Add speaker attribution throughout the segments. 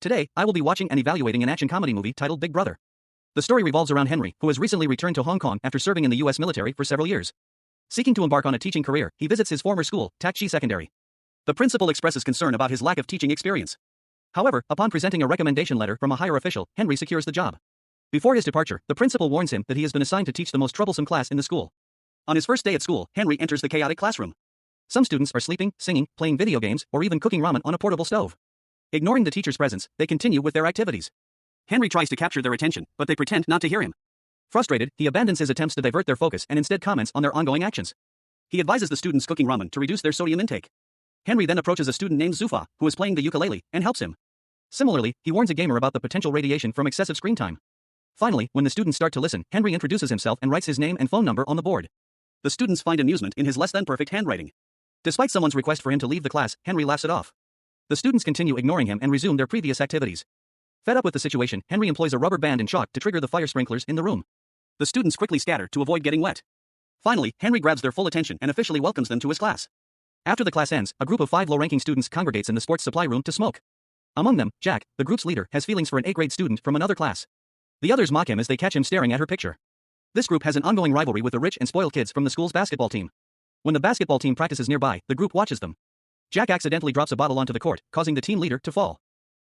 Speaker 1: Today, I will be watching and evaluating an action comedy movie titled Big Brother. The story revolves around Henry, who has recently returned to Hong Kong after serving in the U.S. military for several years. Seeking to embark on a teaching career, he visits his former school, Tak Chi Secondary. The principal expresses concern about his lack of teaching experience. However, upon presenting a recommendation letter from a higher official, Henry secures the job. Before his departure, the principal warns him that he has been assigned to teach the most troublesome class in the school. On his first day at school, Henry enters the chaotic classroom. Some students are sleeping, singing, playing video games, or even cooking ramen on a portable stove. Ignoring the teacher's presence, they continue with their activities. Henry tries to capture their attention, but they pretend not to hear him. Frustrated, he abandons his attempts to divert their focus and instead comments on their ongoing actions. He advises the students cooking ramen to reduce their sodium intake. Henry then approaches a student named Zufa, who is playing the ukulele, and helps him. Similarly, he warns a gamer about the potential radiation from excessive screen time. Finally, when the students start to listen, Henry introduces himself and writes his name and phone number on the board. The students find amusement in his less-than-perfect handwriting. Despite someone's request for him to leave the class, Henry laughs it off. The students continue ignoring him and resume their previous activities. Fed up with the situation, Henry employs a rubber band and chalk to trigger the fire sprinklers in the room. The students quickly scatter to avoid getting wet. Finally, Henry grabs their full attention and officially welcomes them to his class. After the class ends, a group of 5 low-ranking students congregates in the sports supply room to smoke. Among them, Jack, the group's leader, has feelings for an A-grade student from another class. The others mock him as they catch him staring at her picture. This group has an ongoing rivalry with the rich and spoiled kids from the school's basketball team. When the basketball team practices nearby, the group watches them. Jack accidentally drops a bottle onto the court, causing the team leader to fall.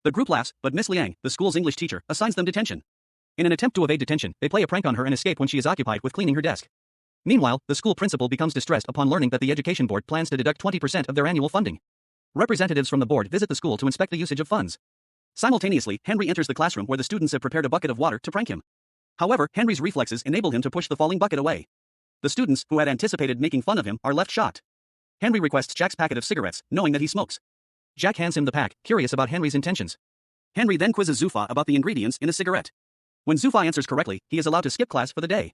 Speaker 1: The group laughs, but Miss Liang, the school's English teacher, assigns them detention. In an attempt to evade detention, they play a prank on her and escape when she is occupied with cleaning her desk. Meanwhile, the school principal becomes distressed upon learning that the education board plans to deduct 20% of their annual funding. Representatives from the board visit the school to inspect the usage of funds. Simultaneously, Henry enters the classroom where the students have prepared a bucket of water to prank him. However, Henry's reflexes enable him to push the falling bucket away. The students, who had anticipated making fun of him, are left shocked. Henry requests Jack's packet of cigarettes, knowing that he smokes. Jack hands him the pack, curious about Henry's intentions. Henry then quizzes Zufa about the ingredients in a cigarette. When Zufa answers correctly, he is allowed to skip class for the day.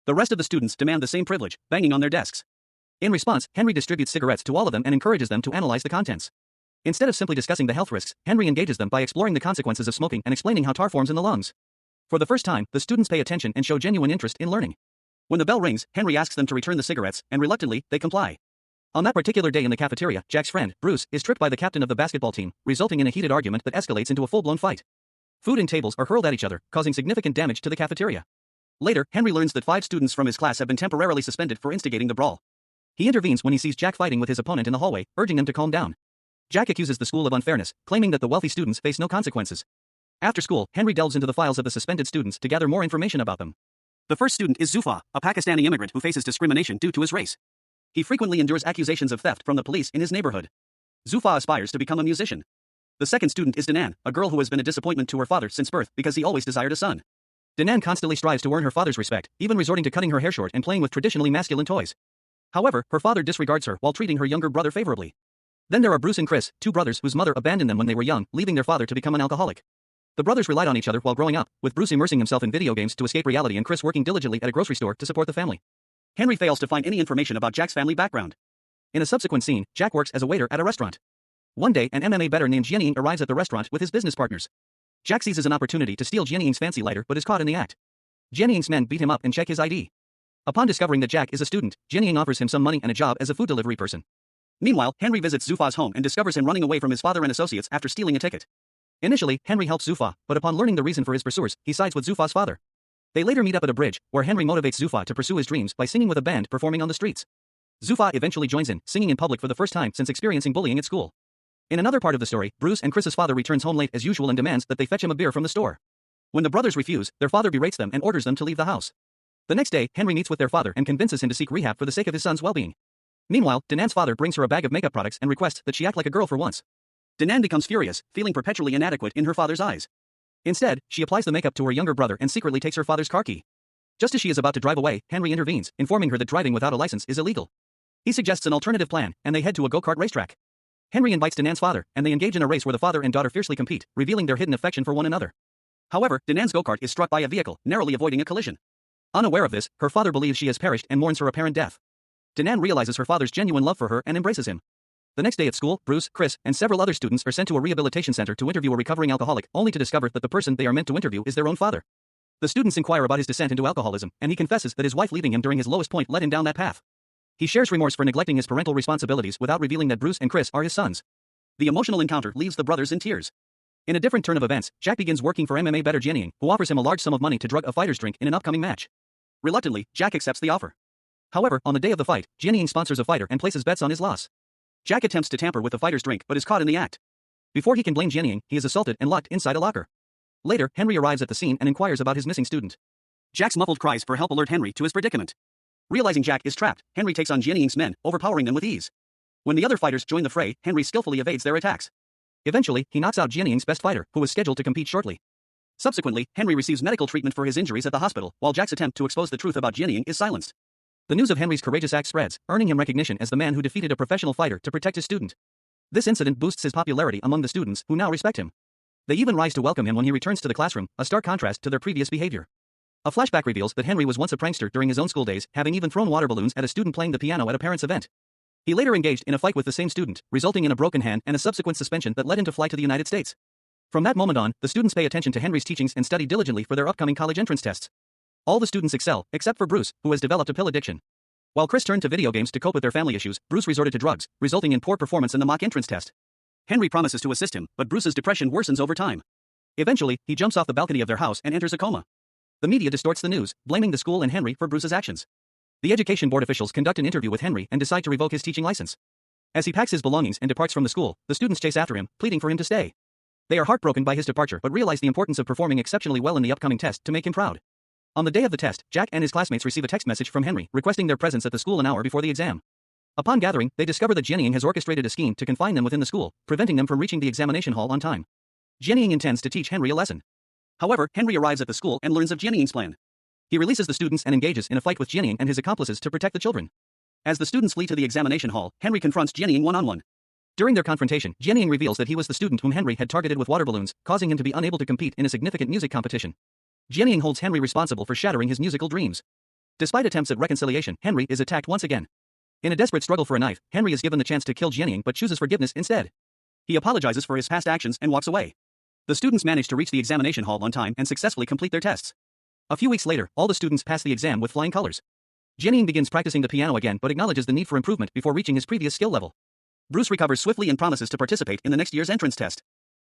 Speaker 1: The rest of the students demand the same privilege, banging on their desks. In response, Henry distributes cigarettes to all of them and encourages them to analyze the contents. Instead of simply discussing the health risks, Henry engages them by exploring the consequences of smoking and explaining how tar forms in the lungs. For the first time, the students pay attention and show genuine interest in learning. When the bell rings, Henry asks them to return the cigarettes, and reluctantly, they comply. On that particular day in the cafeteria, Jack's friend, Bruce, is tripped by the captain of the basketball team, resulting in a heated argument that escalates into a full-blown fight. Food and tables are hurled at each other, causing significant damage to the cafeteria. Later, Henry learns that 5 students from his class have been temporarily suspended for instigating the brawl. He intervenes when he sees Jack fighting with his opponent in the hallway, urging them to calm down. Jack accuses the school of unfairness, claiming that the wealthy students face no consequences. After school, Henry delves into the files of the suspended students to gather more information about them. The first student is Zufa, a Pakistani immigrant who faces discrimination due to his race. He frequently endures accusations of theft from the police in his neighborhood. Zufa aspires to become a musician. The second student is Danan, a girl who has been a disappointment to her father since birth because he always desired a son. Danan constantly strives to earn her father's respect, even resorting to cutting her hair short and playing with traditionally masculine toys. However, her father disregards her while treating her younger brother favorably. Then there are Bruce and Chris, 2 brothers whose mother abandoned them when they were young, leaving their father to become an alcoholic. The brothers relied on each other while growing up, with Bruce immersing himself in video games to escape reality and Chris working diligently at a grocery store to support the family. Henry fails to find any information about Jack's family background. In a subsequent scene, Jack works as a waiter at a restaurant. One day, an MMA bettor named Jianying arrives at the restaurant with his business partners. Jack seizes an opportunity to steal Jianying's fancy lighter but is caught in the act. Jianying's men beat him up and check his ID. Upon discovering that Jack is a student, Jianying offers him some money and a job as a food delivery person. Meanwhile, Henry visits Zufa's home and discovers him running away from his father and associates after stealing a ticket. Initially, Henry helps Zufa, but upon learning the reason for his pursuers, he sides with Zufa's father. They later meet up at a bridge, where Henry motivates Zufa to pursue his dreams by singing with a band performing on the streets. Zufa eventually joins in, singing in public for the first time since experiencing bullying at school. In another part of the story, Bruce and Chris's father returns home late as usual and demands that they fetch him a beer from the store. When the brothers refuse, their father berates them and orders them to leave the house. The next day, Henry meets with their father and convinces him to seek rehab for the sake of his son's well-being. Meanwhile, Danan's father brings her a bag of makeup products and requests that she act like a girl for once. Danan becomes furious, feeling perpetually inadequate in her father's eyes. Instead, she applies the makeup to her younger brother and secretly takes her father's car key. Just as she is about to drive away, Henry intervenes, informing her that driving without a license is illegal. He suggests an alternative plan, and they head to a go-kart racetrack. Henry invites Danan's father, and they engage in a race where the father and daughter fiercely compete, revealing their hidden affection for one another. However, Danan's go-kart is struck by a vehicle, narrowly avoiding a collision. Unaware of this, her father believes she has perished and mourns her apparent death. Danan realizes her father's genuine love for her and embraces him. The next day at school, Bruce, Chris, and several other students are sent to a rehabilitation center to interview a recovering alcoholic, only to discover that the person they are meant to interview is their own father. The students inquire about his descent into alcoholism, and he confesses that his wife leaving him during his lowest point led him down that path. He shares remorse for neglecting his parental responsibilities without revealing that Bruce and Chris are his sons. The emotional encounter leaves the brothers in tears. In a different turn of events, Jack begins working for MMA bettor Jianying, who offers him a large sum of money to drug a fighter's drink in an upcoming match. Reluctantly, Jack accepts the offer. However, on the day of the fight, Jianying sponsors a fighter and places bets on his loss. Jack attempts to tamper with the fighter's drink but is caught in the act. Before he can blame Jianying, he is assaulted and locked inside a locker. Later, Henry arrives at the scene and inquires about his missing student. Jack's muffled cries for help alert Henry to his predicament. Realizing Jack is trapped, Henry takes on Jianying's men, overpowering them with ease. When the other fighters join the fray, Henry skillfully evades their attacks. Eventually, he knocks out Jianying's best fighter, who was scheduled to compete shortly. Subsequently, Henry receives medical treatment for his injuries at the hospital, while Jack's attempt to expose the truth about Jianying is silenced. The news of Henry's courageous act spreads, earning him recognition as the man who defeated a professional fighter to protect his student. This incident boosts his popularity among the students, who now respect him. They even rise to welcome him when he returns to the classroom, a stark contrast to their previous behavior. A flashback reveals that Henry was once a prankster during his own school days, having even thrown water balloons at a student playing the piano at a parent's event. He later engaged in a fight with the same student, resulting in a broken hand and a subsequent suspension that led him to fly to the United States. From that moment on, the students pay attention to Henry's teachings and study diligently for their upcoming college entrance tests. All the students excel, except for Bruce, who has developed a pill addiction. While Chris turned to video games to cope with their family issues, Bruce resorted to drugs, resulting in poor performance in the mock entrance test. Henry promises to assist him, but Bruce's depression worsens over time. Eventually, he jumps off the balcony of their house and enters a coma. The media distorts the news, blaming the school and Henry for Bruce's actions. The education board officials conduct an interview with Henry and decide to revoke his teaching license. As he packs his belongings and departs from the school, the students chase after him, pleading for him to stay. They are heartbroken by his departure but realize the importance of performing exceptionally well in the upcoming test to make him proud. On the day of the test, Jack and his classmates receive a text message from Henry requesting their presence at the school an hour before the exam. Upon gathering, they discover that Jianying has orchestrated a scheme to confine them within the school, preventing them from reaching the examination hall on time. Jianying intends to teach Henry a lesson. However, Henry arrives at the school and learns of Jianying's plan. He releases the students and engages in a fight with Jianying and his accomplices to protect the children. As the students flee to the examination hall, Henry confronts Jianying one-on-one. During their confrontation, Jianying reveals that he was the student whom Henry had targeted with water balloons, causing him to be unable to compete in a significant music competition. Jianying holds Henry responsible for shattering his musical dreams. Despite attempts at reconciliation, Henry is attacked once again. In a desperate struggle for a knife, Henry is given the chance to kill Jianying but chooses forgiveness instead. He apologizes for his past actions and walks away. The students manage to reach the examination hall on time and successfully complete their tests. A few weeks later, all the students pass the exam with flying colors. Jianying begins practicing the piano again but acknowledges the need for improvement before reaching his previous skill level. Bruce recovers swiftly and promises to participate in the next year's entrance test.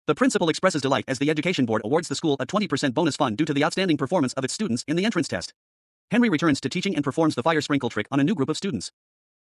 Speaker 1: The principal expresses delight as the education board awards the school a 20% bonus fund due to the outstanding performance of its students in the entrance test. Henry returns to teaching and performs the fire sprinkle trick on a new group of students.